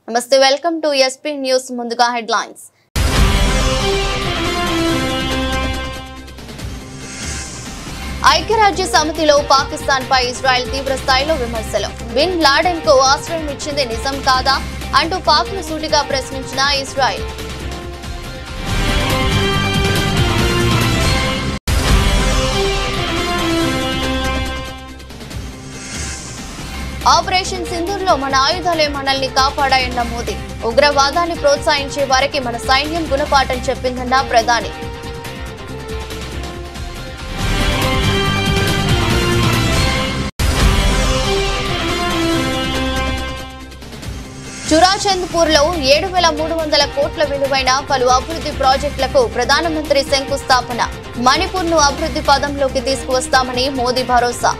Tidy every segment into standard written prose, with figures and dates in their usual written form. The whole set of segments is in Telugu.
నమస్తే వెల్కమ్ టు ఎస్పీ న్యూస్ ముందుగా హెడ్లైన్స్ ఐక్యరాజ్య సమితిలో పాకిస్తాన్ పై ఇజ్రాయెల్ తీవ్ర స్థాయిలో విమర్శలు బిన్ లాడెన్ కు ఆశ్రయం ఇచ్చింది నిజం కాదా అంటూ పాక్ ను సూటిగా ప్రశ్నించిన ఇజ్రాయెల్ ఆపరేషన్ సింధూర్లో మన ఆయుధాలే మనల్ని కాపాడాయన్న మోదీ ఉగ్రవాదాన్ని ప్రోత్సహించే వారికి మన సైన్యం గుణపాఠం చెప్పిందన్న ప్రధాని చురాచంద్పూర్ లో 7,300 కోట్ల విలువైన పలు అభివృద్ధి ప్రాజెక్టులకు ప్రధానమంత్రి శంకుస్థాపన మణిపూర్ ను అభివృద్ధి పదంలోకి తీసుకువస్తామని మోదీ భరోసా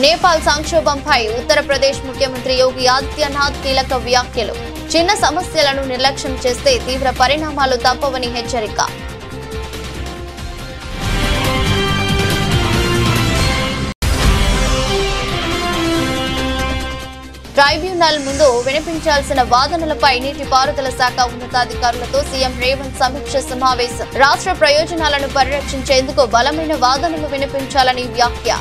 నేపాల్ సంక్షోభంపై ఉత్తరప్రదేశ్ ముఖ్యమంత్రి యోగి ఆదిత్యనాథ్ కీలక వ్యాఖ్యలు చిన్న సమస్యలను నిర్లక్ష్యం చేస్తే తీవ్ర పరిణామాలు తప్పవని హెచ్చరిక ట్రైబ్యునల్ ముందు వినిపించాల్సిన వాదనలపై నీటిపారుదల శాఖ ఉన్నతాధికారులతో సీఎం రేవంత్ సమీక్ష సమావేశం రాష్ట్ర ప్రయోజనాలను పరిరక్షించేందుకు బలమైన వాదనలు వినిపించాలని వ్యాఖ్య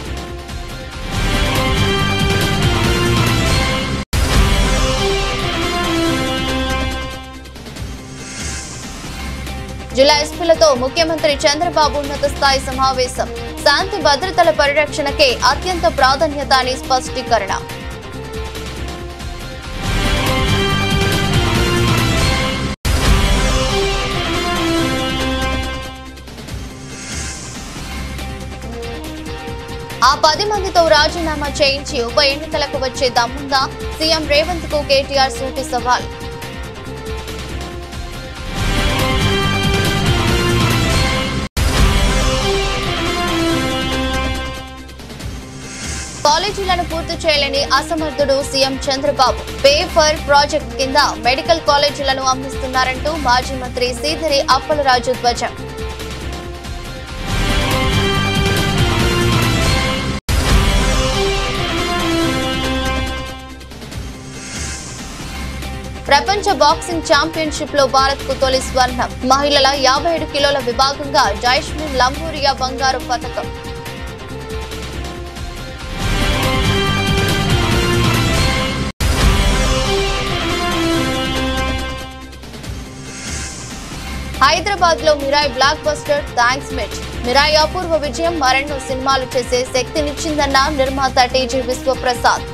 జిల్లా ఎస్పీలతో ముఖ్యమంత్రి చంద్రబాబు ఉన్నత స్థాయి సమావేశం శాంతి భద్రతల పరిరక్షణకే అత్యంత ప్రాధాన్యత అని స్పష్టీకరణ ఆ 10 మందితో రాజీనామా చేయించి ఉప ఎన్నికలకు వచ్చే దమ్ముందా సీఎం రేవంత్ కు కేటీఆర్ సూటి సవాల్ కాలేజీలను పూర్తి చేయలేని అసమర్థుడు CM Chandrababu pay for project కింద మెడికల్ కాలేజీలను అమ్మిస్తున్నారంటూ మాజీ మంత్రి సీదిరి అప్పలరాజు ధ్వజం ప్రపంచ బాక్సింగ్ ఛాంపియన్షిప్ లో భారత్ కు తొలి స్వర్ణం మహిళల 57 కిలోల విభాగంగా జైస్మిన్ లంబూరియా బంగారు పతకం హైదరాబాద్ లో మిరాయ్ బ్లాక్ బస్టర్ థ్యాంక్స్ మెట్ మిరాయ్ అపూర్వ విజయం మరెన్నో సినిమాలు చేసే శక్తినిచ్చిందన్న నిర్మాత టీజీ విశ్వప్రసాద్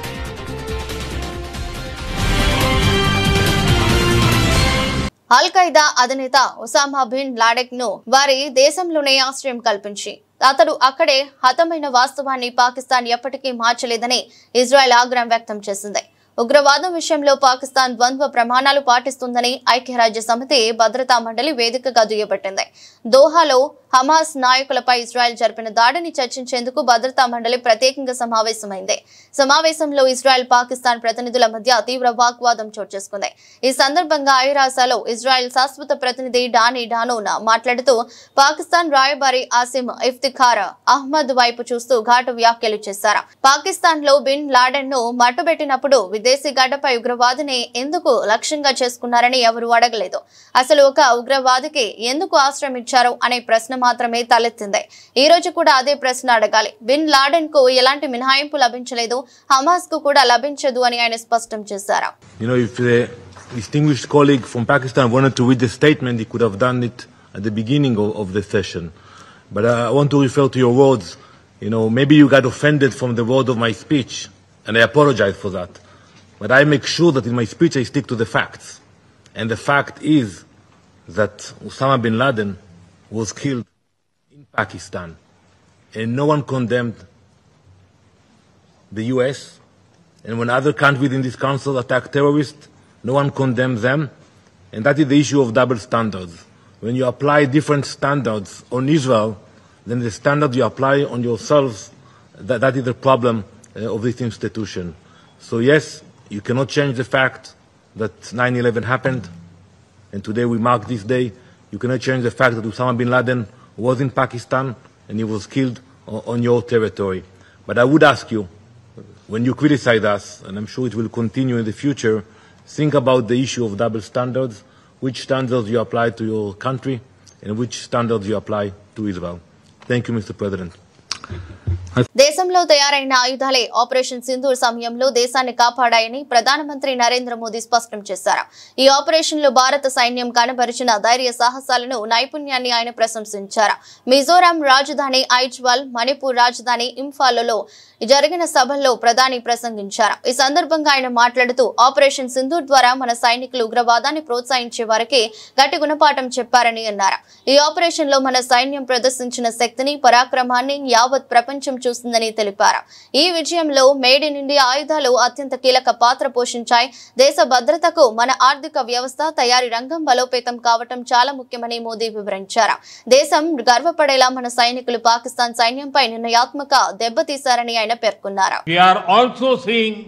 అల్ ఖైదా అధినేత ఒసామా బిన్ లాడెన్ ను వారి దేశంలోనే ఆశ్రయం కల్పించి అతడు అక్కడే హతమైన వాస్తవాన్ని పాకిస్తాన్ ఎప్పటికీ మార్చలేదని ఇజ్రాయెల్ ఆగ్రహం వ్యక్తం చేసింది ఉగ్రవాదం విషయంలో పాకిస్తాన్ ద్వంద్వ ప్రమాణాలు పాటిస్తుందని ఐక్యరాజ్య సమితి భద్రతా మండలి వేదికగా దుయ్యబట్టింది దోహాలో హమాస్ నాయకులపై ఇజ్రాయెల్ జరిపిన దాడిని చర్చించేందుకు భద్రతా మండలి ప్రత్యేకంగా సమావేశమైంది సమావేశంలో ఇజ్రాయెల్ పాకిస్తాన్ ప్రతినిధుల మధ్య తీవ్ర వాగ్వాదం చోటు చేసుకుంది ఈ సందర్భంగా ఐరాసాలో ఇజ్రాయెల్ శాశ్వత ప్రతినిధి డానీ డానోన్ మాట్లాడుతూ పాకిస్తాన్ రాయబారి ఆసిమ్ ఇఫ్తిఖార్ అహ్మద్ వైపు చూస్తూ ఘాటు వ్యాఖ్యలు చేశారు పాకిస్తాన్ లో బిన్ లాడెన్ ను మట్టుబెట్టినప్పుడు విదేశీ గడ్డపై ఉగ్రవాదిని ఎందుకు లక్ష్యంగా చేసుకున్నారని ఎవరు అడగలేదు అసలు ఒక ఉగ్రవాదికి ఎందుకు ఆశ్రయం ఇచ్చారు అనే ప్రశ్న మాత్రమే తలెత్తింది ఈ రోజు కూడా అదే ప్రశ్న అడగాలి బిన్ లాడెన్ కు ఎలాంటి మినహాయింపు లభించలేదు హమాస్ కు కూడా లభించదు అని ఆయన స్పష్టం చేశారు If the distinguished colleague from Pakistan wanted to read the statement, he could have done it at the beginning of the session. But I want to refer to your words. Maybe you got offended from the word of my speech, and I apologize for that. But I make sure that in my speech I stick to the facts. And the fact is that Osama bin Laden was killed in Pakistan. And no one condemned the US. And when other countries in this council attack terrorists, no one condemns them. And that is the issue of double standards. When you apply different standards on Israel, then the standard you apply on yourselves, that is the problem of this institution. So yes, you cannot change the fact that 9/11 happened, and today we mark this day. You cannot change the fact that Osama bin Laden was in Pakistan, and he was killed on your territory. But I would ask you, when you criticize us, and I'm sure it will continue in the future, think about the issue of double standards, which standards you apply to your country and which standards you apply to Israel. Thank you, Mr. President. దేశంలో తయారైన ఆయుధాలే ఆపరేషన్ సింధూర్ సమయంలో దేశాన్ని కాపాడాయని ప్రధానమంత్రి నరేంద్ర మోదీ స్పష్టం చేశారు. ఈ ఆపరేషన్ లో భారత సైన్యం కనబరిచిన ధైర్య సాహసాలను నైపుణ్యాన్ని ఆయన ప్రశంసించారు. మిజోరాం రాజధాని ఐజ్వాల్, మణిపూర్ రాజధాని ఇంఫాల్లో జరిగిన సభల్లో ప్రధాని ప్రసంగించారు. ఈ సందర్భంగా ఆయన మాట్లాడుతూ ఆపరేషన్ సింధూర్ ద్వారా మన సైనికులు ఉగ్రవాదాన్ని ప్రోత్సహించే వారికి గట్టి గుణపాఠం చెప్పారని అన్నారు. ఈ ఆపరేషన్ లో మన సైన్యం ప్రదర్శించిన శక్తిని, పరాక్రమాన్ని యావత్ ప్రపంచం చూస్తుందని తెలిపారు. ఈ విజయంలో మేడ్ ఇన్ ఇండియా ఆయుధాలు అత్యంత కీలక పాత్ర పోషించాయి. దేశ భద్రతకు మన ఆర్థిక వ్యవస్థ, తయారీ రంగం బలోపేతం కావటం చాలా ముఖ్యమని మోదీ వివరించారు. దేశం గర్వపడేలా మన సైనికులు పాకిస్తాన్ సైన్యంపై నిర్ణయాత్మక దెబ్బతీశారని ఆయన పేర్కొన్నారు. We are also seeing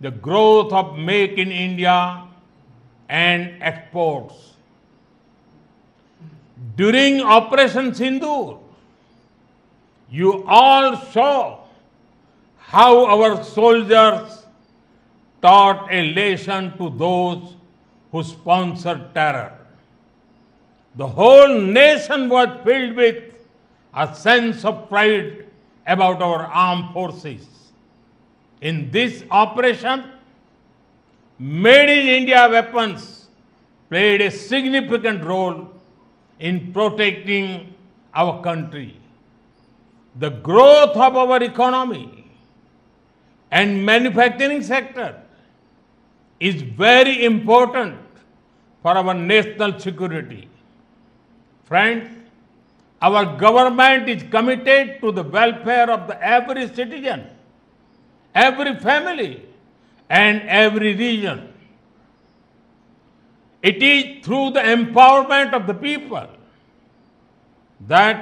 the growth of Make in India and exports. During Operation Sindoor, you all saw how our soldiers taught a lesson to those who sponsored terror. The whole nation was filled with a sense of pride about our armed forces. In this operation, Made in India weapons played a significant role in protecting our country. The growth of our economy and manufacturing sector is very important for our national security. Friends, our government is committed to the welfare of every citizen, every family, and every region. It is through the empowerment of the people that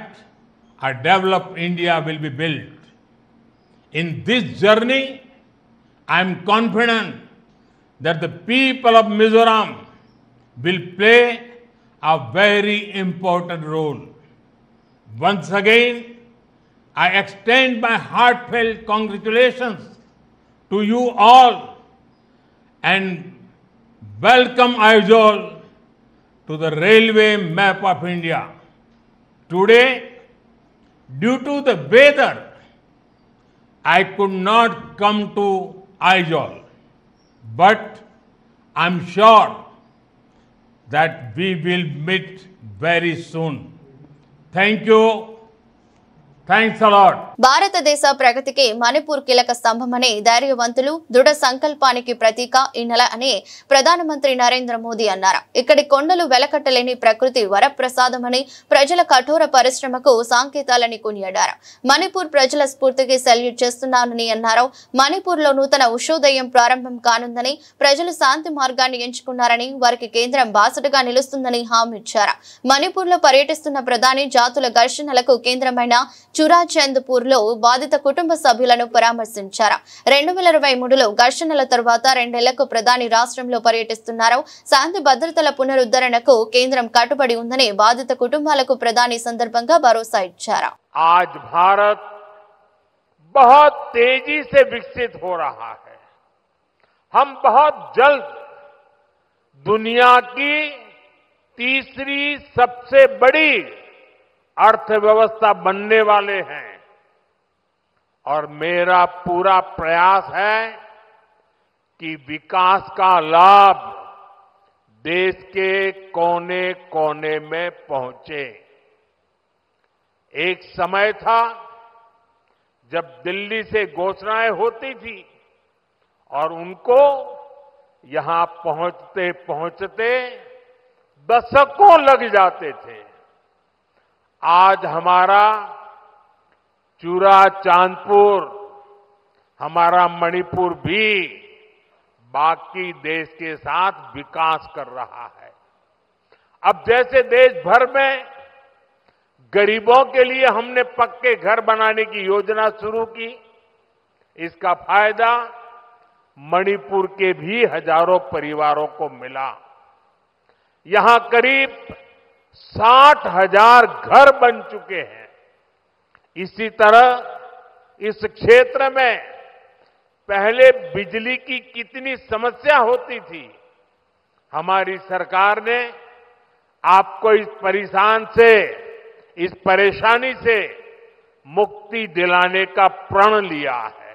a developed India will be built. In this journey, I am confident that the people of Mizoram will play a very important role. Once again, I extend my heartfelt congratulations to you all and welcome Aizawl to the railway map of India. Today, due to the weather, I could not come to Aizawl, but I'm sure that we will meet very soon. Thank you. Thanks a lot. భారతదేశ ప్రగతికి మణిపూర్ కీలక స్తంభమని, ధైర్యవంతులు, దృఢ సంకల్పానికి ప్రతీక ఈ నెల అని ప్రధానమంత్రి నరేంద్ర మోదీ అన్నారు. ఇక్కడి కొండలు వెలకట్టలేని ప్రకృతి వరప్రసాదమని, ప్రజల కఠోర పరిశ్రమకు సంకేతాలని కొనియాడారు. మణిపూర్ ప్రజల స్ఫూర్తికి సెల్యూట్ చేస్తున్నానని అన్నారు. మణిపూర్ లో నూతన ఉషోదయం ప్రారంభం కానుందని, ప్రజలు శాంతి మార్గాన్ని ఎంచుకున్నారని, వారికి కేంద్రం బాసటగా నిలుస్తుందని హామీ ఇచ్చారు. మణిపూర్ లో పర్యటిస్తున్న ప్రధాని జాతుల ఘర్షణలకు కేంద్రమైన చురాచంద్పూర్ లో బాధిత కుటుంబ సభ్యులను పరామర్శించారు. 2023లో ఘర్షణల తర్వాత 2 ఏళ్లకు ప్రధాని రాష్ట్రంలో పర్యటిస్తున్నారు. శాంతి భద్రతల పునరుద్ధరణకు కేంద్రం కట్టుబడి ఉందని బాధిత కుటుంబాలకు ప్రధాని సందర్భంగా భరోసా ఇచ్చారు. आज भारत बहुत तेजी से विकसित हो रहा है. हम बहुत जल्द दुनिया की तीसरी सबसे बड़ी अर्थव्यवस्था बनने वाले हैं और मेरा पूरा प्रयास है कि विकास का लाभ देश के कोने कोने में पहुंचे. एक समय था जब दिल्ली से घोषणाएं होती थी और उनको यहां पहुंचते पहुंचते दशकों लग जाते थे. आज हमारा चूराचांदपुर, हमारा मणिपुर भी बाकी देश के साथ विकास कर रहा है. अब जैसे देश भर में गरीबों के लिए हमने पक्के घर बनाने की योजना शुरू की, इसका फायदा मणिपुर के भी हजारों परिवारों को मिला. यहां करीब 60,000 घर बन चुके हैं. इसी तरह इस क्षेत्र में पहले बिजली की कितनी समस्या होती थी, हमारी सरकार ने आपको इस परेशानी से मुक्ति दिलाने का प्रण लिया है।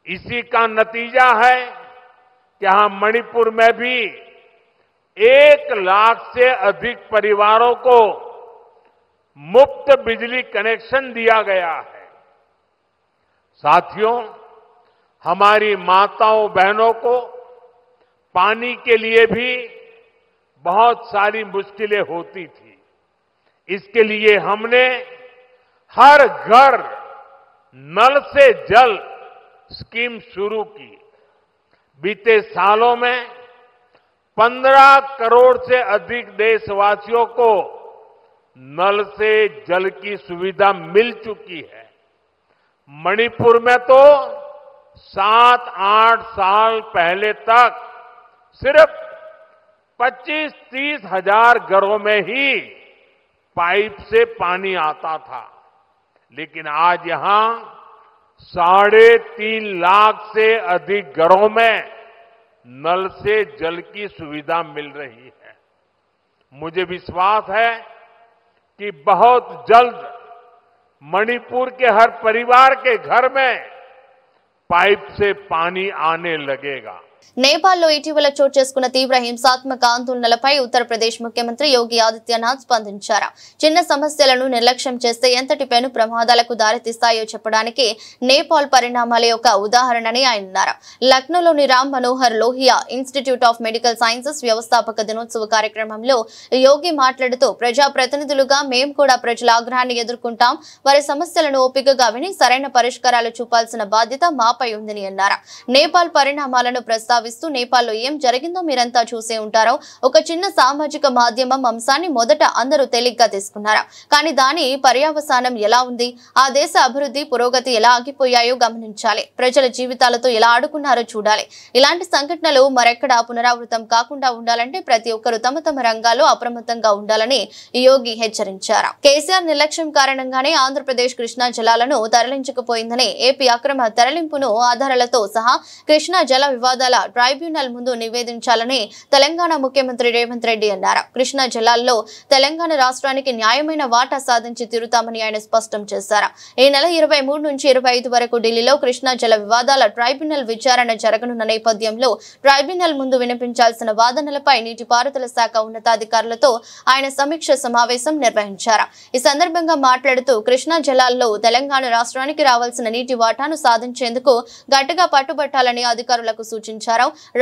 इसी का नतीजा है कि यहां मणिपुर में भी 1 लाख से अधिक परिवारों को मुफ्त बिजली कनेक्शन दिया गया है। साथियों, हमारी माताओं बहनों को पानी के लिए भी बहुत सारी मुश्किलें होती थी। इसके लिए हमने हर घर नल से जल स्कीम शुरू की। बीते सालों में 15 करोड़ से अधिक देशवासियों को नल से जल की सुविधा मिल चुकी है। मणिपुर में तो 7-8 साल पहले तक सिर्फ 25-30 हजार घरों में ही पाइप से पानी आता था, लेकिन आज यहां 3.5 लाख से अधिक घरों में नल से जल की सुविधा मिल रही है। मुझे विश्वास है कि बहुत जल्द मणिपुर के हर परिवार के घर में पाइप से पानी आने लगेगा। నేపాల్లో ఇటీవల చోటు చేసుకున్న తీవ్ర హింసాత్మక ఆందోళనలపై ఉత్తరప్రదేశ్ ముఖ్యమంత్రి యోగి ఆదిత్యనాథ్ స్పందించారు. చిన్న సమస్యలను నిర్లక్ష్యం చేస్తే ఎంతటి పెను ప్రమాదాలకు దారితీస్తాయో చెప్పడానికి నేపాల్ పరిణామాల యొక్క ఉదాహరణని ఆయన అన్నారు. లక్నోలోని Ram Manohar Lohia institute of medical sciences వ్యవస్థాపక దినోత్సవ కార్యక్రమంలో యోగి మాట్లాడుతూ ప్రజా ప్రతినిధులుగా మేము కూడా ప్రజల ఆగ్రహాన్ని ఎదుర్కొంటాం, వారి సమస్యలను ఓపికగా విని సరైన పరిష్కారాలు చూపాల్సిన బాధ్యత మాపై ఉందని అన్నారు. నేపాల్ పరిణామాలను ప్రస్తావిస్తూ నేపాల్లో ఏం జరిగిందో మీరంతా చూసే ఉంటారో. ఒక చిన్న సామాజిక మాధ్యమం అంశాన్ని మొదట అందరూ తేలిగ్గా తీసుకున్నారు, కానీ దాని పర్యవసానం ఎలా ఉంది, ఆ దేశ అభివృద్ధి పురోగతి ఎలా ఆగిపోయాయో గమనించాలి, ప్రజల జీవితాలతో ఎలా ఆడుకున్నారో చూడాలి. ఇలాంటి సంఘటనలు మరెక్కడా పునరావృతం కాకుండా ఉండాలంటే ప్రతి ఒక్కరూ తమ తమ రంగాల్లో అప్రమత్తంగా ఉండాలని యోగి హెచ్చరించారు. కేసీఆర్ నిర్లక్ష్యం కారణంగానే ఆంధ్రప్రదేశ్ కృష్ణా జలాలను తరలించకపోయిందని, ఏపీ అక్రమ తరలింపును ఆధారాలతో సహా కృష్ణా జల వివాదాల ట్రైబ్యునల్ ముందు నివేదించాలని తెలంగాణ ముఖ్యమంత్రి రేవంత్ రెడ్డి అన్నారు. కృష్ణా జలాల్లో తెలంగాణ రాష్ట్రానికి న్యాయమైన వాటా సాధించి తీరుతామని ఆయన స్పష్టం చేశారు. ఈ నెల 23 నుంచి 25 వరకు ఢిల్లీలో కృష్ణా జల వివాదాల ట్రైబ్యునల్ విచారణ జరగనున్న నేపథ్యంలో ట్రైబ్యునల్ ముందు వినిపించాల్సిన వాదనలపై నీటిపారుదల శాఖ ఉన్నతాధికారులతో ఆయన సమీక్ష సమావేశం నిర్వహించారు. ఈ సందర్భంగా మాట్లాడుతూ కృష్ణా జలాల్లో తెలంగాణ రాష్ట్రానికి రావాల్సిన నీటి వాటాను సాధించేందుకు గట్టిగా పట్టుబట్టాలని అధికారులకు సూచించారు.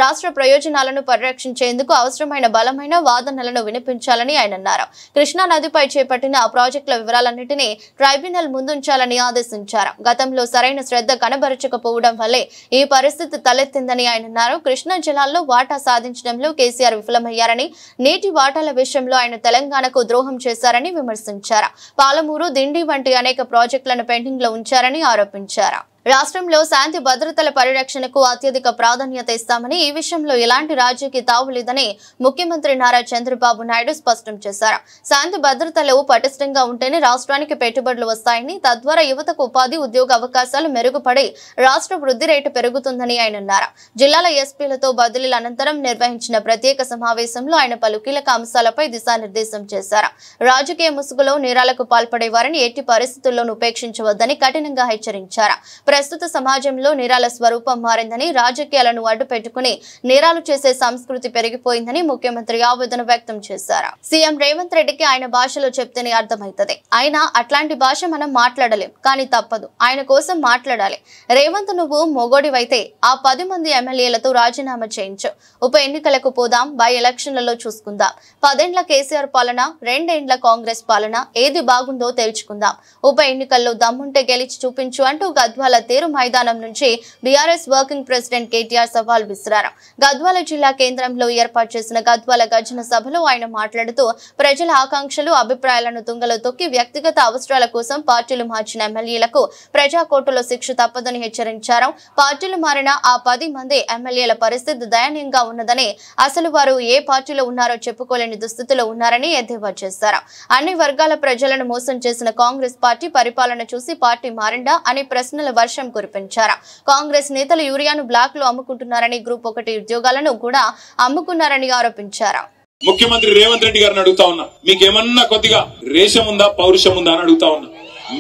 రాష్ట్ర ప్రయోజనాలను పరిరక్షించేందుకు అవసరమైన బలమైన వాదనలను వినిపించాలని ఆయన అన్నారు. కృష్ణా నదిపై చేపట్టిన ప్రాజెక్టుల వివరాలన్నింటినీ ట్రైబ్యునల్ ముందుంచాలని ఆదేశించారు. గతంలో సరైన శ్రద్ధ కనబరచకపోవడం వల్లే ఈ పరిస్థితి తలెత్తిందని ఆయన అన్నారు. కృష్ణా జలాల్లో వాటా సాధించడంలో కేసీఆర్ విఫలమయ్యారని, నీటి వాటాల విషయంలో ఆయన తెలంగాణకు ద్రోహం చేశారని విమర్శించారు. పాలమూరు, దిండి వంటి అనేక ప్రాజెక్టులను పెండింగ్ లో ఉంచారని ఆరోపించారు. రాష్ట్రంలో శాంతి భద్రతల పరిరక్షణకు అత్యధిక ప్రాధాన్యత ఇస్తామని, ఈ విషయంలో ఎలాంటి రాజీకి తావులేదని ముఖ్యమంత్రి నారా చంద్రబాబు నాయుడు స్పష్టం చేశారు. శాంతి భద్రతలు పటిష్టంగా ఉంటేనే రాష్ట్రానికి పెట్టుబడులు వస్తాయని, తద్వారా యువతకు ఉపాధి, ఉద్యోగ అవకాశాలు మెరుగుపడి రాష్ట్ర వృద్ధి రేటు పెరుగుతుందని ఆయన అన్నారు. జిల్లాల ఎస్పీలతో బదిలీల అనంతరం నిర్వహించిన ప్రత్యేక సమావేశంలో ఆయన పలు కీలక అంశాలపై దిశానిర్దేశం చేశారు. రాజకీయ ముసుగులో నేరాలకు పాల్పడే వారిని ఎట్టి పరిస్థితుల్లోనూ ఉపేక్షించవద్దని కఠినంగా హెచ్చరించారు. ప్రస్తుత సమాజంలో నేరాల స్వరూపం మారిందని, రాజకీయాలను అడ్డు పెట్టుకుని నేరాలు చేసే సంస్కృతి పెరిగిపోయిందని ముఖ్యమంత్రి ఆవేదన వ్యక్తం చేశారు. సీఎం రేవంత్ రెడ్డికి ఆయన భాషలో చెప్తేనే అర్థమవుతుంది. అయినా అట్లాంటి భాష మనం మాట్లాడలేం, కానీ తప్పదు, ఆయన కోసం మాట్లాడాలి. రేవంత్, నువ్వు మొగోడివైతే ఆ 10 మంది ఎమ్మెల్యేలతో రాజీనామా చేయించు. ఉప ఎన్నికలకు పోదాం, బై ఎలక్షన్లలో చూసుకుందాం. 10 ఏళ్ల కేసీఆర్ పాలన, 2 ఏళ్ల కాంగ్రెస్ పాలన, ఏది బాగుందో తేల్చుకుందాం. ఉప ఎన్నికల్లో దమ్ముంటే గెలిచి చూపించు అంటూ గద్వాల తేరు మైదానం నుంచి బీఆర్ఎస్ వర్కింగ్ ప్రెసిడెంట్ కేటీఆర్ సవాల్ విసిరారు. గద్వాల జిల్లా కేంద్రంలో ఏర్పాటు చేసిన గద్వాల గర్జన సభలో ఆయన మాట్లాడుతూ ప్రజల ఆకాంక్షలు అభిప్రాయాలను తుంగలో తొక్కి వ్యక్తిగత అవసరాల కోసం పార్టీలు మార్చిన ఎమ్మెల్యేలకు ప్రజాకోర్టులో శిక్ష తప్పదని హెచ్చరించారు. పార్టీలు మారిన ఆ 10 మంది ఎమ్మెల్యేల పరిస్థితి దయనీయంగా ఉన్నదని, అసలు వారు ఏ పార్టీలో ఉన్నారో చెప్పుకోలేని దుస్థితిలో ఉన్నారని ఎద్దేవా చేశారు. అన్ని వర్గాల ప్రజలను మోసం చేసిన కాంగ్రెస్ పార్టీ పరిపాలన చూసి పార్టీ మారిందా అని ప్రశ్నల వర్షం కురిపించారు. కాంగ్రెస్ నేతలు యూరియాను బ్లాక్ లో అమ్ముకుంటున్నారని, గ్రూప్ 1 ఉద్యోగాలను కూడా అమ్ముకున్నారని ఆరోపించారు. ముఖ్యమంత్రి రేవంత్ రెడ్డి గారిని అడుగుతా ఉన్నా, మీకేమన్నా కొద్దిగా రేషం ఉందా, పౌరుషం ఉందా అని అడుగుతా ఉన్నా.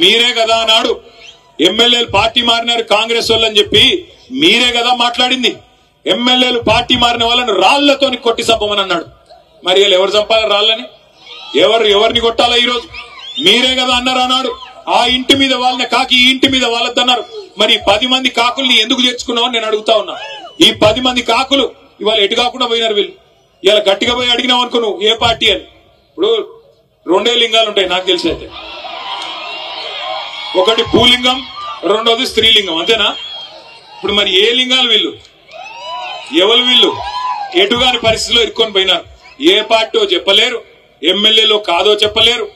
మీరే కదా అన్నాడు ఎమ్మెల్యేలు పార్టీ మారినారు కాంగ్రెస్ వాళ్ళని చెప్పి, మీరే కదా మాట్లాడింది. ఎమ్మెల్యేలు పార్టీ మారిన వాళ్ళని రాళ్లతోని కొట్టి చంపమని అన్నాడు. మరి వీళ్ళు ఎవరు చంపాలి రాళ్ళని? ఎవరిని కొట్టాలా? ఈ రోజు మీరే కదా అన్నారు అన్నాడు. ఆ ఇంటి మీద వాళ్ళని కాకి ఈ ఇంటి మీద వాళ్ళద్దన్నారు. మరి 10 మంది కాకుల్ని ఎందుకు చేర్చుకున్నావని నేను అడుగుతా ఉన్నా. ఈ 10 మంది కాకులు ఇవాళ ఎటు కాకుండా పోయినారు. వీళ్ళు ఇలా గట్టిగా పోయి అడిగినావు అనుకో నువ్వు ఏ పార్టీ అని. ఇప్పుడు 2 లింగాలు ఉంటాయి నాకు తెలిసి అయితే, ఒకటి భూలింగం, రెండోది స్త్రీలింగం, అంతేనా? ఇప్పుడు మరి ఏ లింగాలు వీళ్ళు? ఎవరు వీళ్ళు? ఎటుగాని పరిస్థితిలో ఇరుక్కొని పోయినారు. ఏ పార్టీ చెప్పలేరు, ఎమ్మెల్యేలో కాదో చెప్పలేరు.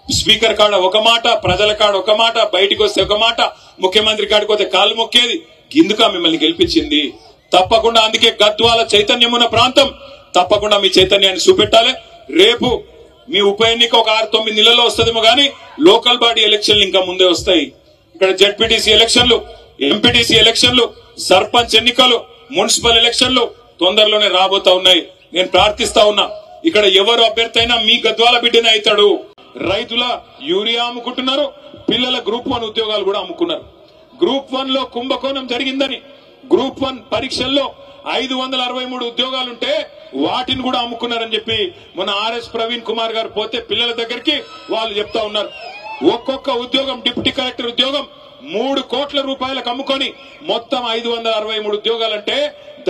స్పీకర్ కాడ ఒక మాట, ప్రజల కాడ ఒక మాట, బయటికి వస్తే ఒక మాట, ముఖ్యమంత్రి కాడికి వస్తే కాళ్ళు మొక్కేది. గిందుక మిమ్మల్ని గెలిపించింది. తప్పకుండా అందుకే గద్వాల చైతన్యం ఉన్న ప్రాంతం, తప్పకుండా మీ చైతన్యాన్ని చూపెట్టాలి. రేపు మీ ఉప ఎన్నిక ఒక 6-9 నెలల్లో వస్తుందేమో గానీ లోకల్ బాడీ ఎలక్షన్లు ఇంకా ముందే వస్తాయి. ఇక్కడ జెడ్పీటీసీ ఎలక్షన్లు, ఎంపీటీసీ ఎలక్షన్లు, సర్పంచ్ ఎన్నికలు, మున్సిపల్ ఎలక్షన్లు తొందరలోనే రాబోతా ఉన్నాయి. నేను ప్రార్థిస్తా ఉన్నా, ఇక్కడ ఎవరు అభ్యర్థి అయినా మీ గద్వాల బిడ్డనే అవుతాడు. రైతుల యూరియా అమ్ముకుంటున్నారు, పిల్లల గ్రూప్ 1 ఉద్యోగాలు కూడా అమ్ముకున్నారు. గ్రూప్ 1 లో కుంభకోణం జరిగిందని, గ్రూప్ 1 పరీక్షల్లో 563 ఉద్యోగాలుంటే వాటిని కూడా అమ్ముకున్నారని చెప్పి మన ఆర్ఎస్ ప్రవీణ్ కుమార్ గారు పోతే పిల్లల దగ్గరికి వాళ్ళు చెప్తా ఉన్నారు. ఒక్కొక్క ఉద్యోగం, డిప్యూటీ కలెక్టర్ ఉద్యోగం 3 కోట్ల రూపాయలకు అమ్ముకొని మొత్తం 563 ఉద్యోగాలంటే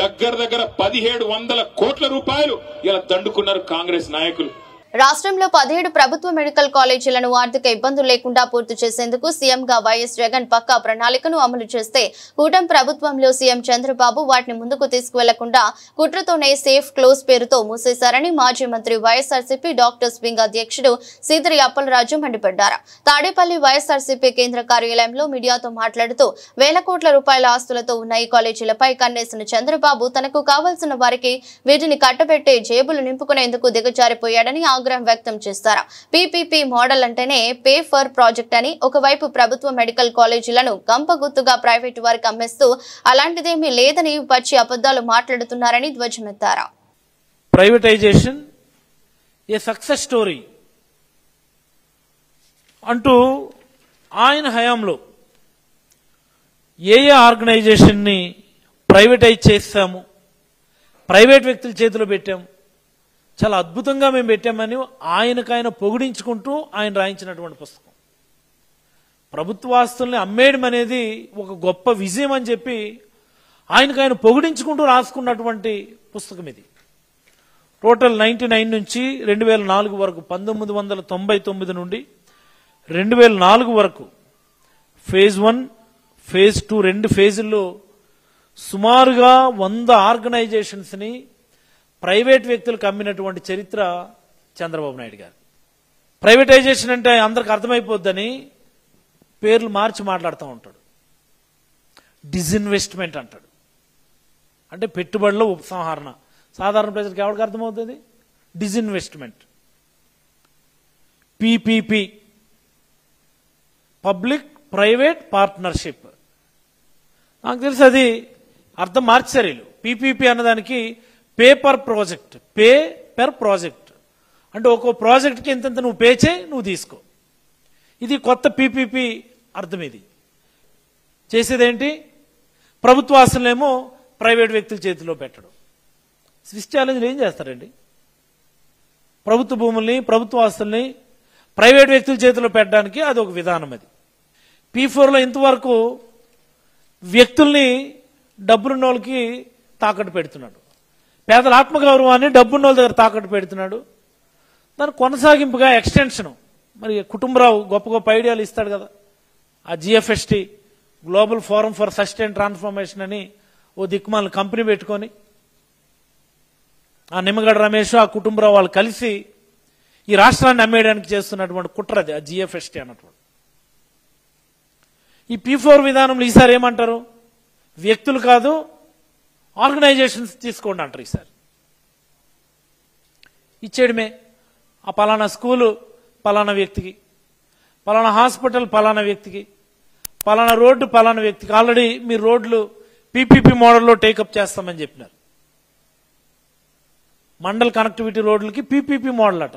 దగ్గర 1700 కోట్ల రూపాయలు ఇలా దండుకున్నారు కాంగ్రెస్ నాయకులు. రాష్ట్రంలో 17 ప్రభుత్వ మెడికల్ కాలేజీలను ఆర్థిక ఇబ్బందులు లేకుండా పూర్తి చేసేందుకు సీఎంగా వైఎస్ జగన్ పక్కా ప్రణాళికను అమలు చేస్తే కూటమి ప్రభుత్వంలో సీఎం చంద్రబాబు వాటిని ముందుకు తీసుకువెళ్లకుండా కుట్రతోనే సేఫ్ క్లోజ్ పేరుతో మూసేశారని మాజీ మంత్రి వైఎస్ఆర్సీపీ డాక్టర్స్ వింగ్ అధ్యక్షుడు సీదిరి అప్పలరాజు మండిపడ్డారు. తాడేపల్లి వైఎస్ఆర్సీపీ కేంద్ర కార్యాలయంలో మీడియాతో మాట్లాడుతూ వేల కోట్ల రూపాయల ఆస్తులతో ఉన్న ఈ కాలేజీలపై కన్నేసిన చంద్రబాబు తనకు కావాల్సిన వారికి వీటిని కట్టబెట్టే జేబులు నింపుకునేందుకు దిగజారిపోయాడని ఆగ్రహం వ్యక్తం చేశారు. పీపీపీ మోడల్ అంటేనే పే ఫర్ ప్రాజెక్ట్ అని, ఒకవైపు ప్రభుత్వ మెడికల్ కాలేజీలను గంపగుత్తుగా ప్రైవేటు వారికి అమ్మేస్తూ అలాంటిదేమీ లేదని పచ్చి అబద్దాలు మాట్లాడుతున్నారని ధ్వజమెత్తారు. ప్రైవేటైజేషన్ ఏ సక్సెస్ స్టోరీ అంటూ ఆయన హయాంలో ఏ ఆర్గనైజేషన్ ని ప్రైవేటైజ్ చేశాము, ప్రైవేట్ వ్యక్తుల చేతిలో పెట్టాము, చాలా అద్భుతంగా మేము పెట్టామని ఆయనకైనా పొగిడించుకుంటూ ఆయన రాయించినటువంటి పుస్తకం. ప్రభుత్వాస్తుల్ని అమ్మేయడం అనేది ఒక గొప్ప విజయం అని చెప్పి ఆయనకైనా పొగిడించుకుంటూ రాసుకున్నటువంటి పుస్తకం ఇది. టోటల్ 99 నుంచి 2004 వరకు, 1999 నుండి 2004 వరకు ఫేజ్ 1, ఫేజ్ 2 2 ఫేజుల్లో సుమారుగా 100 ఆర్గనైజేషన్స్ ని ప్రైవేట్ వ్యక్తులకు అమ్మినటువంటి చరిత్ర చంద్రబాబు నాయుడు గారు. ప్రైవేటైజేషన్ అంటే అందరికి అర్థమైపోద్దని పేర్లు మార్చి మాట్లాడుతూ ఉంటాడు. డిజిన్వెస్ట్మెంట్ అంటాడు, అంటే పెట్టుబడుల ఉపసంహరణ. సాధారణ ప్రజలకు ఎవరికి అర్థమవుతుంది? Disinvestment. PPP, public private partnership. నాకు తెలిసి అది అర్థం మార్చారు వీళ్ళు. పీపీపీ అన్నదానికి pay per project, pay per project అంటే ఒక్కో ప్రాజెక్ట్కి ఎంతెంత నువ్వు పే చేయి, నువ్వు తీసుకో. ఇది కొత్త పీపీపీ అర్థం. ఇది చేసేదేంటి? ప్రభుత్వ ఆస్తులనేమో ప్రైవేట్ వ్యక్తుల చేతిలో పెట్టడం. స్విస్ ఛాలెంజ్లు ఏం చేస్తారండి? ప్రభుత్వ భూముల్ని, ప్రభుత్వ ఆస్తుల్ని ప్రైవేట్ వ్యక్తుల చేతిలో పెట్టడానికి అది ఒక విధానం. అది P4లో ఇంతవరకు వ్యక్తుల్ని డబ్బున్న వాళ్ళకి తాకట్టు పెడుతున్నాడు, పేదల ఆత్మగౌరవాన్ని డబ్బున్న వాళ్ళ దగ్గర తాకట్టు పెడుతున్నాడు. దాని కొనసాగింపుగా ఎక్స్టెన్షన్, మరి కుటుంబరావు గొప్ప గొప్ప ఐడియాలు ఇస్తాడు కదా, ఆ GFST global forum for sustain transformation అని ఓ దిక్కుమాల కంపెనీ పెట్టుకొని ఆ నిమ్మగడ్డ రమేష్ ఆ కుటుంబరావు వాళ్ళు కలిసి ఈ రాష్ట్రాన్ని అమ్మేయడానికి చేస్తున్నటువంటి కుట్రది ఆ జిఎఫ్ఎస్టీ అన్నటువంటి. ఈ P4 విధానంలో ఈసారి ఏమంటారు, వ్యక్తులు కాదు ఆర్గనైజేషన్స్ తీసుకోండి అంటారు. ఈసారి ఇచ్చేయడమే. ఆ పలానా స్కూలు పలానా వ్యక్తికి, పలానా హాస్పిటల్ పలానా వ్యక్తికి, పలానా రోడ్డు పలానా వ్యక్తికి. ఆల్రెడీ మీరు రోడ్లు PPP మోడల్లో టేకప్ చేస్తామని చెప్పినారు. మండల్ కనెక్టివిటీ రోడ్లకి PPP మోడల్ అట,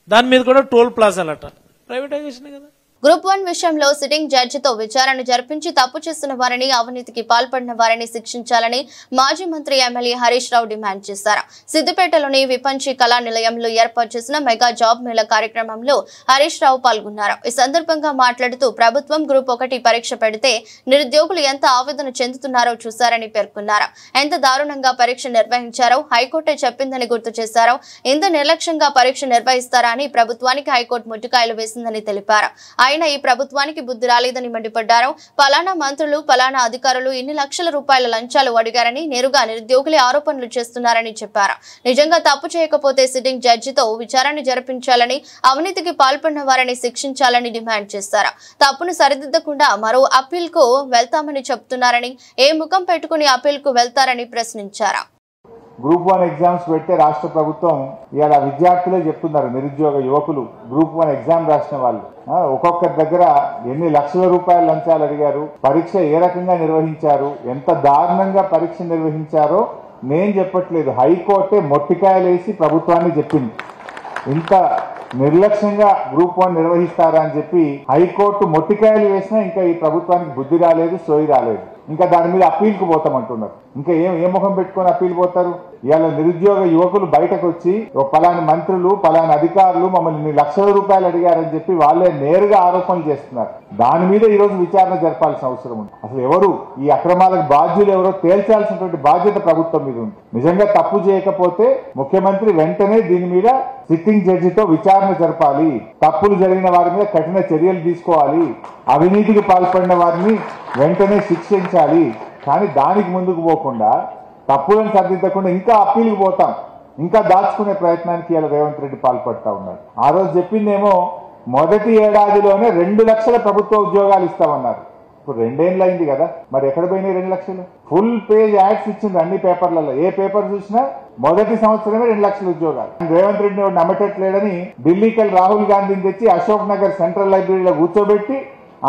దాని మీద కూడా టోల్ ప్లాజాలట. ప్రైవేటైజేషన్ కదా. గ్రూప్ 1 విషయంలో సిట్టింగ్ జడ్జితో విచారణ జరిపించి తప్పు చేస్తున్న వారిని, అవినీతికి పాల్పడిన వారిని శిక్షించాలని మాజీ మంత్రి ఎమ్మెల్యే హరీష్ రావు డిమాండ్ చేశారు. సిద్దిపేటలోని విపంచి కళా నిలయంలో ఏర్పాటు చేసిన మెగా జాబ్ మేళా కార్యక్రమంలో హరీష్ రావు పాల్గొన్నారు. ఈ సందర్భంగా మాట్లాడుతూ ప్రభుత్వం గ్రూప్ 1 పరీక్ష పెడితే నిరుద్యోగులు ఎంత ఆవేదన చెందుతున్నారో చూశారని పేర్కొన్నారు. ఎంత దారుణంగా పరీక్ష నిర్వహించారో హైకోర్టే చెప్పిందని గుర్తు చేశారు. ఇంత నిర్లక్ష్యంగా పరీక్ష నిర్వహిస్తారా అని ప్రభుత్వానికి హైకోర్టు ముట్టుకాయలు వేసిందని తెలిపారు. అయినా ఈ ప్రభుత్వానికి బుద్ధి రాలేదని మండిపడ్డారు. పలానా మంత్రులు, పలానా అధికారులు ఇన్ని లక్షల రూపాయల లంచాలు అడిగారని నేరుగా నిరుద్యోగులే ఆరోపణలు చేస్తున్నారని చెప్పారు. నిజంగా తప్పు చేయకపోతే సిట్టింగ్ జడ్జితో విచారణ జరిపించాలని, అవినీతికి పాల్పడిన వారిని శిక్షించాలని డిమాండ్ చేశారు. తప్పును సరిదిద్దకుండా మరో అప్పీల్ కు వెళ్తామని చెబుతున్నారని, ఏ ముఖం పెట్టుకుని అప్పీల్ కు వెళ్తారని ప్రశ్నించారు. గ్రూప్ 1 ఎగ్జామ్స్ పెడితే రాష్ట్ర ప్రభుత్వం ఇవాళ విద్యార్థులే చెప్తున్నారు, నిరుద్యోగ యువకులు గ్రూప్ 1 ఎగ్జామ్ రాసిన వాళ్ళు ఒక్కొక్కరి దగ్గర ఎన్ని లక్షల రూపాయల లంచాలు అడిగారు, పరీక్ష ఏ రకంగా నిర్వహించారు, ఎంత దారుణంగా పరీక్ష నిర్వహించారో నేను చెప్పట్లేదు, హైకోర్టే మొట్టికాయలేసి ప్రభుత్వాన్ని చెప్పింది. ఇంత నిర్లక్ష్యంగా గ్రూప్ 1 నిర్వహిస్తారా అని చెప్పి హైకోర్టు మొట్టికాయలు వేసినా ఇంకా ఈ ప్రభుత్వానికి బుద్ధి రాలేదు, సోయి రాలేదు. ఇంకా దాని మీద అప్పీల్కి పోతామంటున్నారు. ఇంకా ఏ ముఖం పెట్టుకొని అప్పీల్ పోతారు? ఇవాళ నిరుద్యోగ యువకులు బయటకు వచ్చి పలానా మంత్రులు, పలానా అధికారులు మమ్మల్ని లక్షల రూపాయలు అడిగారని చెప్పి వాళ్ళే నేరుగా ఆరోపణలు చేస్తున్నారు. దాని మీద ఈ రోజు విచారణ జరపాల్సిన అవసరం ఉంది. అసలు ఎవరు ఈ అక్రమాలకు బాధ్యులు ఎవరో తేల్చాల్సినటువంటి బాధ్యత ప్రభుత్వం మీద ఉంది. నిజంగా తప్పు చేయకపోతే ముఖ్యమంత్రి వెంటనే దీని మీద సిట్టింగ్ జడ్జితో విచారణ జరపాలి, తప్పులు జరిగిన వారి మీద కఠిన చర్యలు తీసుకోవాలి, అవినీతికి పాల్పడిన వారిని వెంటనే శిక్షించాలి. కానీ దానికి ముందుకు పోకుండా తప్పులను సరిదిద్దకుండా ఇంకా అప్పీల్కి పోతాం, ఇంకా దాచుకునే ప్రయత్నానికి ఇలా రేవంత్ రెడ్డి పాల్పడతా ఉన్నాడు. ఆ రోజు చెప్పిందేమో మొదటి ఏడాదిలోనే 2 లక్షల ప్రభుత్వ ఉద్యోగాలు ఇస్తామన్నారు. ఇప్పుడు 2 ఏళ్ళు అయింది కదా, మరి ఎక్కడ పోయినాయి 2 లక్షలు? ఫుల్ పేజ్ యాడ్స్ ఇచ్చింది అన్ని పేపర్లలో. ఏ పేపర్ చూసినా మొదటి సంవత్సరమే 2 లక్షల ఉద్యోగాలు. రేవంత్ రెడ్డి నమ్మటట్లేడని ఢిల్లీకి రాహుల్ గాంధీని తెచ్చి అశోక్ నగర్ సెంట్రల్ లైబ్రరీలో కూర్చోబెట్టి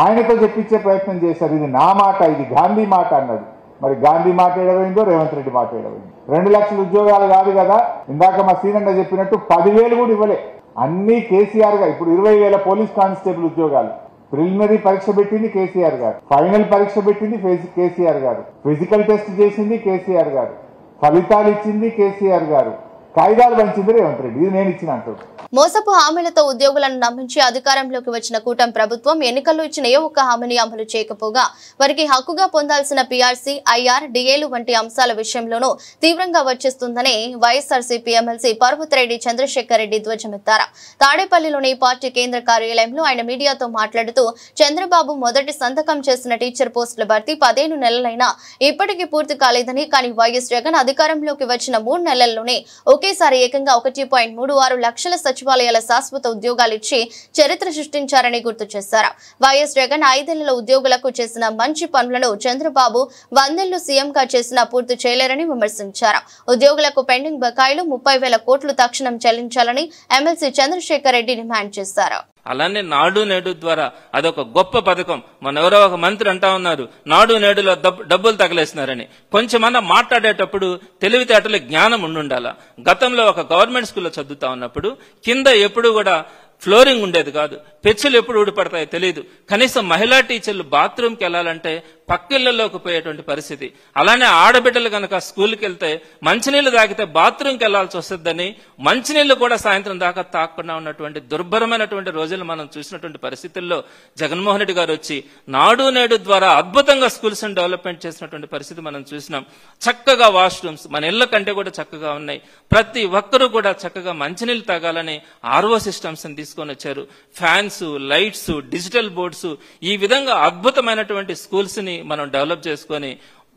ఆయనతో చెప్పించే ప్రయత్నం చేశారు. ఇది నా మాట, ఇది గాంధీ మాట అన్నాడు. మరి గాంధీ మాట ఏడవైందో, రేవంత్ రెడ్డి మాట ఏడవైందో? 2 లక్షల ఉద్యోగాలు కాదు కదా, ఇందాక మా సీనన్న చెప్పినట్టు 10,000 కూడా ఇవ్వలే. అన్ని కేసీఆర్ గారు. ఇప్పుడు 20,000 పోలీస్ కానిస్టేబుల్ ఉద్యోగాలు. ప్రిలిమినరీ పరీక్ష పెట్టింది కేసీఆర్ గారు, ఫైనల్ పరీక్ష పెట్టింది కేసీఆర్ గారు, ఫిజికల్ టెస్ట్ చేసింది కేసీఆర్ గారు, ఫలితాలు ఇచ్చింది కేసీఆర్ గారు, కాయిదాలు పంచింది రేవంత్ రెడ్డి. ఇది నేను ఇచ్చిన అంటారు. మోసపు హామీలతో ఉద్యోగులను నమ్మించి అధికారంలోకి వచ్చిన కూటమి ప్రభుత్వం ఎన్నికల్లో ఇచ్చిన ఏ ఒక్క హామీని అమలు చేయకపోగా వారికి హక్కుగా పొందాల్సిన పీఆర్సీ, ఐఆర్, డిఏలు వంటి అంశాల విషయంలోనూ తీవ్రంగా వచ్చేస్తుందని వైఎస్ఆర్సీపీ ఎమ్మెల్సీ పర్వతిరెడ్డి చంద్రశేఖర్ రెడ్డి ధ్వజమెత్తారు. తాడేపల్లిలోని పార్టీ కేంద్ర కార్యాలయంలో ఆయన మీడియాతో మాట్లాడుతూ చంద్రబాబు మొదటి సంతకం చేసిన టీచర్ పోస్టుల భర్తీ 15 నెలలైనా ఇప్పటికీ పూర్తి కాలేదని, కానీ వైఎస్ జగన్ అధికారంలోకి వచ్చిన 3 నెలల్లోనే ఒకేసారి ఏకంగా 1.36 లక్షల సచివాలయాల శాశ్వత ఉద్యోగాలు ఇచ్చి చరిత్ర సృష్టించారని గుర్తు చేశారు. వైఎస్ జగన్ 5 ఏళ్లలో ఉద్యోగులకు చేసిన మంచి పనులను చంద్రబాబు 100 ఏళ్లు సీఎంగా చేసినా పూర్తి చేయలేరని విమర్శించారు. ఉద్యోగులకు పెండింగ్ బకాయిలు 30,000 కోట్లు తక్షణం చెల్లించాలని ఎమ్మెల్సీ చంద్రశేఖర్ రెడ్డి డిమాండ్ చేశారు. అలానే నాడు నేడు ద్వారా అదొక గొప్ప పథకం. మన ఎవరో ఒక మంత్రి అంటా ఉన్నారు, నాడు నేడులో డబ్బులు తగలేస్తున్నారని. కొంచెమన్నా మాట్లాడేటప్పుడు తెలివితేటలు జ్ఞానం ఉండాలా. గతంలో ఒక గవర్నమెంట్ స్కూల్లో చదువుతా ఉన్నప్పుడు కింద ఎప్పుడు కూడా ఫ్లోరింగ్ ఉండేది కాదు, పెచ్చులు ఎప్పుడు ఊడిపడతాయో తెలియదు. కనీసం మహిళా టీచర్లు బాత్రూమ్కి వెళ్లాలంటే పక్కిళ్లలోకి పోయేటువంటి పరిస్థితి. అలానే ఆడబిడ్డలు కనుక స్కూల్కి వెళ్తే మంచినీళ్లు తాగితే బాత్రూమ్కి వెళ్లాల్సి వస్తుందని మంచినీళ్లు కూడా సాయంత్రం దాకా తాకుండా ఉన్నటువంటి దుర్భరమైనటువంటి రోజులు మనం చూసినటువంటి పరిస్థితుల్లో జగన్మోహన్ రెడ్డి గారు వచ్చి నాడు నేడు ద్వారా అద్భుతంగా స్కూల్స్ డెవలప్మెంట్ చేసినటువంటి పరిస్థితి మనం చూసినాం. చక్కగా వాష్రూమ్స్ మన ఇళ్ల కంటే కూడా చక్కగా ఉన్నాయి. ప్రతి ఒక్కరూ కూడా చక్కగా మంచినీళ్లు తాగాలని ఆర్ఓ సిస్టమ్స్ తీసుకొని వచ్చారు. ఫ్యాన్స్, లైట్స్, డిజిటల్ బోర్డ్స్, ఈ విధంగా అద్భుతమైనటువంటి స్కూల్స్ ని మనం డెవలప్ చేసుకొని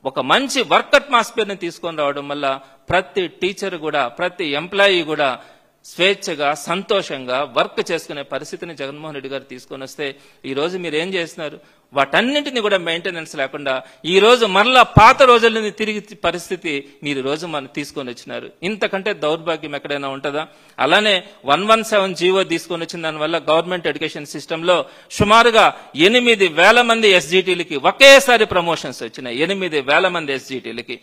ఒక మంచి వర్క్ అట్మాస్ఫియర్ ని తీసుకొని రావడం వల్ల ప్రతి టీచర్ కూడా, ప్రతి ఎంప్లాయీ కూడా స్వేచ్ఛగా, సంతోషంగా వర్క్ చేసుకునే పరిస్థితిని జగన్మోహన్ రెడ్డి గారు తీసుకొని వస్తే ఈ రోజు మీరు ఏం చేస్తున్నారు? వాటన్నింటినీ కూడా మెయింటెనెన్స్ లేకుండా ఈ రోజు మరలా పాత రోజులని తిరిగి పరిస్థితి మీరు రోజు మనం తీసుకొని వచ్చినారు. ఇంతకంటే దౌర్భాగ్యం ఎక్కడైనా ఉంటుందా? అలానే 117 జీవో తీసుకొని వచ్చిన దానివల్ల గవర్నమెంట్ ఎడ్యుకేషన్ సిస్టమ్ లో సుమారుగా 8,000 మంది ఎస్జిటీలకి ఒకేసారి ప్రమోషన్స్ వచ్చినాయి. 8,000 మంది ఎస్జిటీలకి.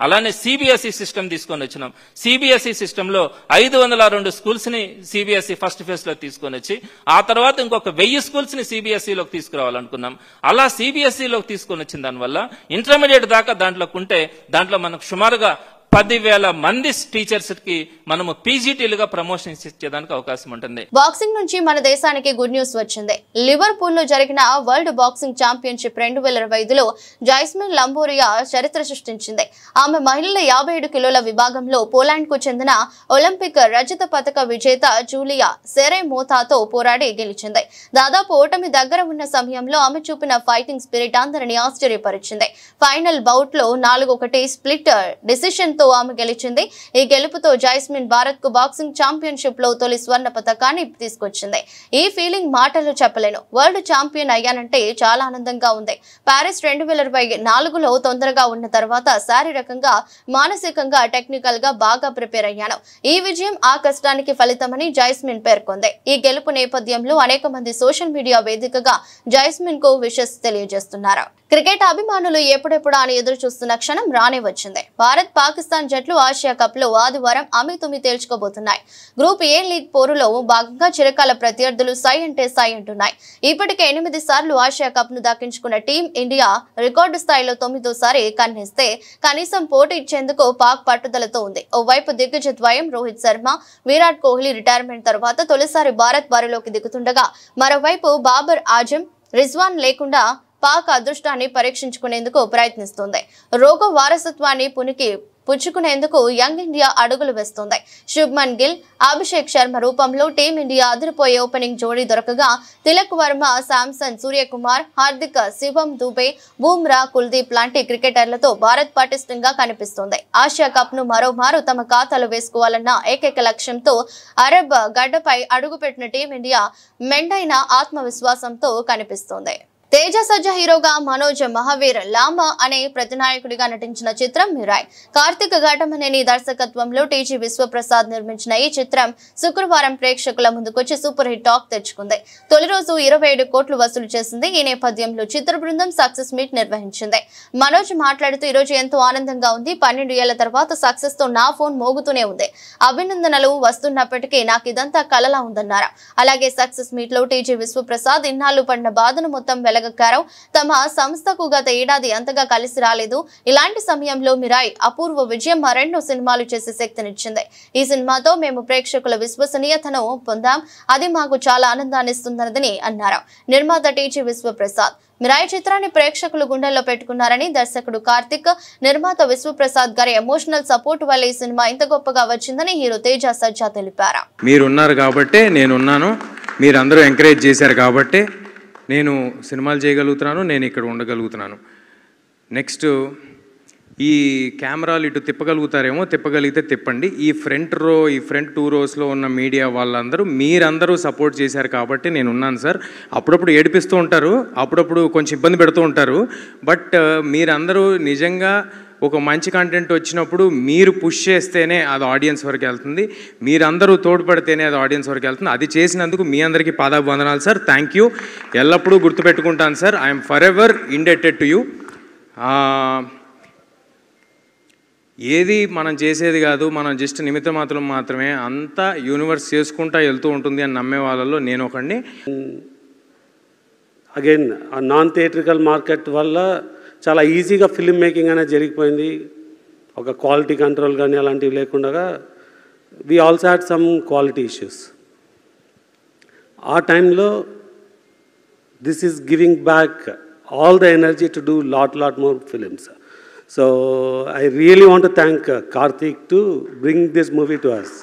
అలానే సిబిఎస్ఈ సిస్టమ్ తీసుకొని వచ్చినాం. సిబిఎస్ఈ సిస్టమ్ లో 502 స్కూల్స్ ని సిబిఎస్ఈ ఫస్ట్ ఫేజ్ లో తీసుకొని వచ్చి ఆ తర్వాత ఇంకొక 1000 స్కూల్స్ ని సిబిఎస్ఈలోకి తీసుకురావాలనుకున్నాం. అలా సిబిఎస్ఈలోకి తీసుకొని వచ్చిన దానివల్ల ఇంటర్మీడియట్ దాకా దాంట్లోకి ఉంటే దాంట్లో మనకు సుమారుగా 10,000 మంది టీచర్స్ కి మనము పీజీటీలుగా ప్రమోషన్స్ ఇచ్చేదానికి అవకాశం ఉంటుంది. బాక్సింగ్ నుంచి మన దేశానికి గుడ్ న్యూస్ వచ్చింది. లివర్పూల్ లో జరిగిన వరల్డ్ బాక్సింగ్ ఛాంపియన్షిప్ 2025లో జైస్మిన్ లంబోరియా చరిత్ర సృష్టించింది. ఆమె మహిళల 57 కిలోల విభాగంలో పోలాండ్ కు చెందిన ఒలింపిక్ రజత పతక విజేత జూలియా సెరెమోతాతో పోరాడి గెలిచింది. దాదాపు ఓటమి దగ్గర ఉన్న సమయంలో ఆమె చూపిన ఫైటింగ్ స్పిరిట్ అందరినీ ఆశ్చర్యపరిచింది. ఫైనల్ బౌట్ లో 4-1 స్ప్లిట్ డిసిషన్ ఆమె గెలిచింది. ఈ గెలుపుతో జైస్మిన్ భారత్ కు బాక్సింగ్ ఛాంపియన్షిప్ లో తొలి స్వర్ణ పతకాన్ని తీసుకొచ్చింది. ఈ ఫీలింగ్ మాటలు చెప్పలేను. వరల్డ్ ఛాంపియన్ అయ్యానంటే చాలా ఆనందంగా ఉంది. పారిస్ 2024లో తొందరగా ఉన్న తర్వాత శారీరకంగా, మానసికంగా, టెక్నికల్ గా బాగా ప్రిపేర్ అయ్యాను. ఈ విజయం ఆ కష్టానికి ఫలితమని జైస్మిన్ పేర్కొంది. ఈ గెలుపు నేపథ్యంలో అనేక మంది సోషల్ మీడియా వేదికగా జైస్మిన్ కు విషెస్ తెలియజేస్తున్నారు. క్రికెట్ అభిమానులు ఎప్పుడెప్పుడు అని ఎదురు చూస్తున్న క్షణం రానే వచ్చింది. భారత్, పాకిస్తాన్ జట్లు ఆసియా కప్ లో ఆదివారం అమితుమి తేల్చుకోబోతున్నాయి. గ్రూప్ ఏ లీగ్ పోరులో భాగంగా చిరకాల ప్రత్యర్థులు సై అంటే సై అంటున్నాయి. ఇప్పటికే 8 సార్లు ఆసియా కప్ ను దక్కించుకున్న టీం ఇండియా రికార్డు స్థాయిలో 9వ కన్నేస్తే కనీసం పోటీ ఇచ్చేందుకు పాక్ పట్టుదలతో ఉంది. ఓవైపు దిగ్గజ ద్వయం రోహిత్ శర్మ, విరాట్ కోహ్లీ రిటైర్మెంట్ తర్వాత తొలిసారి భారత్ బరిలోకి దిగుతుండగా మరోవైపు బాబర్ ఆజం, రిజ్వాన్ లేకుండా పాక్ అదృష్టాన్ని పరీక్షించుకునేందుకు ప్రయత్నిస్తుంది. రోగ వారసత్వాన్ని పుచ్చుకునేందుకు యంగ్ ఇండియా అడుగులు వేస్తుంది. శుభ్మన్ గిల్, అభిషేక్ శర్మ రూపంలో టీమిండియా అదిరిపోయే ఓపెనింగ్ జోడీ దొరకగా తిలక్ వర్మ, శాంసన్, సూర్యకుమార్, హార్దిక్, శివం దుబే, బూమ్రా, కుల్దీప్ లాంటి క్రికెటర్లతో భారత్ పటిష్టంగా కనిపిస్తుంది. ఆసియా కప్ ను మరోమారు తమ ఖాతాలో వేసుకోవాలన్న ఏకైక లక్ష్యంతో అరబ్ గడ్డపై అడుగుపెట్టిన టీమిండియా మెండైన ఆత్మవిశ్వాసంతో కనిపిస్తోంది. తేజ సజ్జ హీరోగా మనోజ్ మహావీర్ లాంబా అనే ప్రతినాయకుడిగా నటించిన చిత్రం మిరాయ్. కార్తిక్ ఘటమనేని దర్శకత్వంలో టీజీ విశ్వప్రసాద్ నిర్మించిన ఈ చిత్రం శుక్రవారం ప్రేక్షకుల ముందుకొచ్చి సూపర్ హిట్ టాక్ తెచ్చుకుంది. తొలి రోజు 27 కోట్లు వసూలు చేసింది. ఈ నేపథ్యంలో చిత్ర బృందం సక్సెస్ మీట్ నిర్వహించింది. మనోజ్ మాట్లాడుతూ ఈరోజు ఎంతో ఆనందంగా ఉంది. 12 ఏళ్ల తర్వాత సక్సెస్ తో నా ఫోన్ మోగుతూనే ఉంది. అభినందనలు వస్తున్నప్పటికీ నాకు ఇదంతా కలలా ఉందన్నారు. అలాగే సక్సెస్ మీట్ లో టీజీ విశ్వప్రసాద్ ఇన్నాళ్లు పడిన బాధను మొత్తం తమ సంస్థకు గత ఏడాది అంతగా కలిసి రాలేదు. ఇలాంటి సమయంలో మిరాయ్ అపూర్వ విజయం మరెన్నో సినిమాలు చేసే శక్తినిచ్చింది. ఈ సినిమాతో మేము ప్రేక్షకుల విశ్వసనీయతను పొందాం. అది మాకు చాలా ఆనందాన్ని ఇస్తుందని అన్నారు నిర్మాత టీజీ విశ్వప్రసాద్. మిరాయ్ చిత్రాన్ని ప్రేక్షకులు గుండెల్లో పెట్టుకున్నారని దర్శకుడు కార్తిక్, నిర్మాత విశ్వప్రసాద్ గారి ఎమోషనల్ సపోర్ట్ వల్ల ఈ సినిమా ఇంత గొప్పగా వచ్చిందని హీరో తేజ సజ్జా తెలిపారు. మీరున్నారు కాబట్టి నేనున్నాను, మీరందరూ ఎంకరేజ్ చేశారు కాబట్టి నేను సినిమాలు చేయగలుగుతున్నాను, నేను ఇక్కడ ఉండగలుగుతున్నాను. నెక్స్ట్ ఈ కెమెరాలు ఇటు తిప్పగలుగుతారేమో, తిప్పగలిగితే తిప్పండి. ఈ ఫ్రంట్ 2 రోస్లో ఉన్న మీడియా వాళ్ళందరూ మీరందరూ సపోర్ట్ చేశారు కాబట్టి నేను ఉన్నాను సార్. అప్పుడప్పుడు ఏడిపిస్తూ ఉంటారు, అప్పుడప్పుడు కొంచెం ఇబ్బంది పెడుతూ ఉంటారు. బట్ మీరందరూ నిజంగా ఒక మంచి కంటెంట్ వచ్చినప్పుడు మీరు పుష్ చేస్తేనే అది ఆడియన్స్ వరకు వెళ్తుంది, మీరందరూ తోడ్పడితేనే అది ఆడియన్స్ వరకు వెళ్తుంది. అది చేసినందుకు మీ అందరికీ పాదాభివందనాలు సార్. Thank you. ఎల్లప్పుడూ గుర్తుపెట్టుకుంటాను sir. I'm for ever indebted to you. ఏది మనం చేసేది కాదు, మనం జస్ట్ నిమిత్త మాత్రమే, అంతా యూనివర్స్ చేసుకుంటా వెళ్తూ ఉంటుంది అని నమ్మే వాళ్ళలో నేను ఒకడిని. అగైన్ ఆ నాన్ థియేట్రికల్ మార్కెట్ వల్ల చాలా ఈజీగా ఫిల్మ్ మేకింగ్ అనేది జరిగిపోయింది. ఒక క్వాలిటీ కంట్రోల్ కానీ అలాంటివి లేకుండా we also had some quality issues. ఆ టైంలో this is giving back all the energy to do lot more films. So I really want to thank Karthik to bring this movie to us.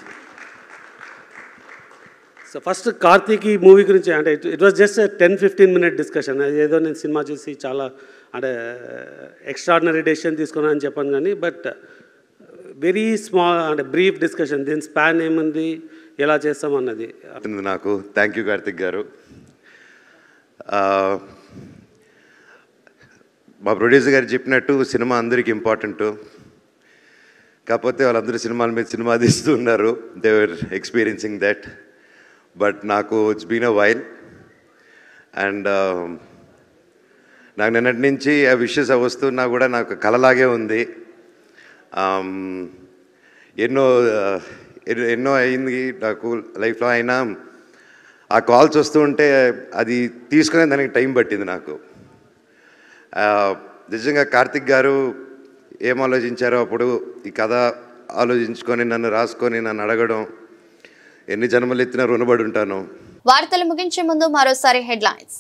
So first Karthik ఈ మూవీ గురించి అంటే it was just 10-15 minute discussion. ఏదో నేను సినిమా చూసి చాలా అంటే ఎక్స్ట్రాడినరీ డెసిషన్ తీసుకున్నాను అని చెప్పాను కానీ బట్ వెరీ స్మాల్ అంటే బ్రీఫ్ డిస్కషన్. దీని స్పాన్ ఏముంది, ఎలా చేస్తామన్నది నాకు. థ్యాంక్ యూ కార్తిక్ గారు. మా ప్రొడ్యూసర్ గారు చెప్పినట్టు సినిమా అందరికీ ఇంపార్టెంట్. కాకపోతే వాళ్ళందరూ సినిమాల మీద సినిమా తీస్తూ ఉన్నారు. They were experiencing that. But నాకు it's been a while and నాకు నిన్నటి నుంచి ఆ విషెస్ వస్తున్నా కూడా నాకు కలలాగే ఉంది. ఎన్నో అయింది నాకు లైఫ్లో. అయినా ఆ కాల్స్ వస్తూ ఉంటే అది తీసుకునే దానికి టైం పట్టింది నాకు. నిజంగా కార్తిక్ గారు ఏం ఆలోచించారో అప్పుడు ఈ కథ ఆలోచించుకొని నన్ను రాసుకొని నన్ను అడగడం, ఎన్ని జన్మలు ఎత్తినా రుణపడి ఉంటాను. వార్తలు ముగించే ముందు మరోసారి హెడ్లైన్స్.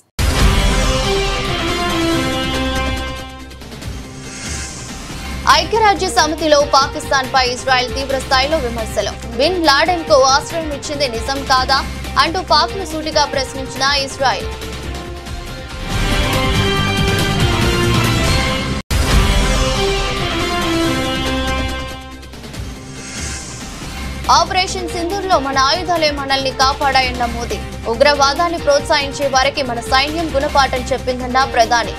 ఐక్యరాజ్య సమితిలో పాకిస్తాన్ పై ఇజ్రాయెల్ తీవ్ర స్థాయిలో విమర్శలు. బిన్ లాడెన్ కు ఆశ్రయం ఇచ్చింది నిజం కాదా అంటూ పాక్ ను సూటిగా ప్రశ్నించిన ఇజ్రాయెల్. ఆపరేషన్ సింధూర్లో మన ఆయుధాలే మనల్ని కాపాడాయన్న మోదీ. ఉగ్రవాదాన్ని ప్రోత్సహించే వారికి మన సైన్యం గుణపాఠం చెప్పిందన్న ప్రధాని.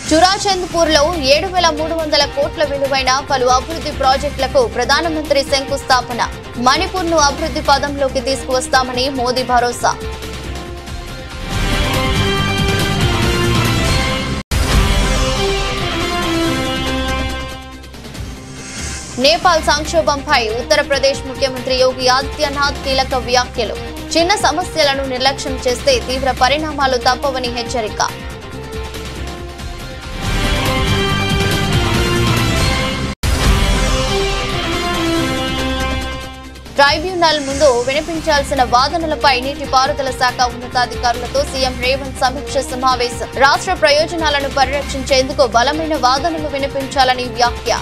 చురాచంద్పూర్లో 7,300 కోట్ల విలువైన పలు అభివృద్ధి ప్రాజెక్టులకు ప్రధానమంత్రి శంకుస్థాపన. మణిపూర్ను అభివృద్ధి పదంలోకి తీసుకువస్తామని మోదీ భరోసా. నేపాల్ సంక్షోభంపై ఉత్తరప్రదేశ్ ముఖ్యమంత్రి యోగి ఆదిత్యనాథ్ కీలక వ్యాఖ్యలు. చిన్న సమస్యలను నిర్లక్ష్యం చేస్తే తీవ్ర పరిణామాలు తప్పవని హెచ్చరిక. ట్రైబ్యునల్ ముందు వినిపించాల్సిన వాదనలపై నీటిపారుదల శాఖ ఉన్నతాధికారులతో సీఎం రేవంత్ సమీక్ష సమావేశం. రాష్ట్ర ప్రయోజనాలను పరిరక్షించేందుకు బలమైన వాదనలు వినిపించాలని వ్యాఖ్య.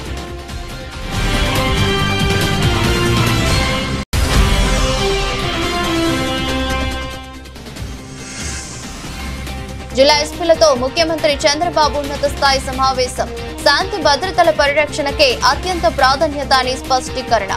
జిల్లా ఎస్పీలతో ముఖ్యమంత్రి చంద్రబాబు ఉన్నత స్థాయి సమావేశం. శాంతి భద్రతల పరిరక్షణకే అత్యంత ప్రాధాన్యత అని స్పష్టీకరణ.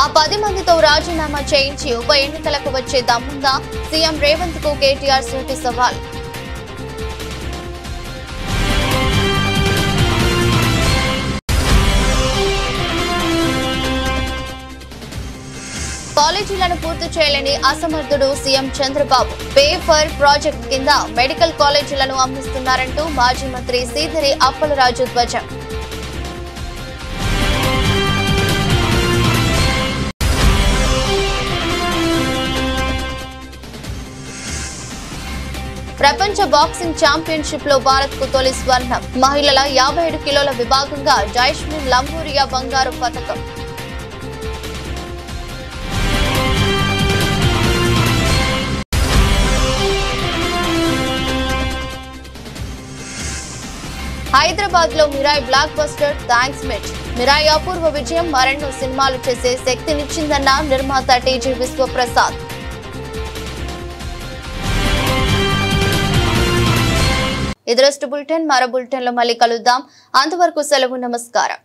ఆ 10 మందితో రాజీనామా చేయించి ఉప ఎన్నికలకు వచ్చే దమ్ముందా? సీఎం రేవంత్ కు కేటీఆర్ సూటి సవాల్. కాలేజీలను పూర్తి చేయలేని అసమర్థుడు CM Chandrababu. Pay for project కింద మెడికల్ కాలేజీలను అమ్మిస్తున్నారంటూ మాజీ మంత్రి సీదిరి అప్పలరాజు ధ్వజం. ప్రపంచ బాక్సింగ్ ఛాంపియన్షిప్ లో భారత్ కు తొలి స్వర్ణం. మహిళల 57 కిలోల విభాగంగా జైస్మిన్ లంబూరియా బంగారు పతకం. హైదరాబాద్ లో మిరాయ్ బ్లాక్ బస్టర్ థ్యాంక్స్ మెట్. మిరాయ్ అపూర్వ విజయం మరెన్నో సినిమాలు చేసే శక్తినిచ్చిందన్న నిర్మాత టీజీ విశ్వప్రసాద్. ఇదరస్ట్ బులెటిన్. మరో బులెటిన్ లో మళ్ళీ కలుద్దాం. అంతవరకు సెలవు. నమస్కారం.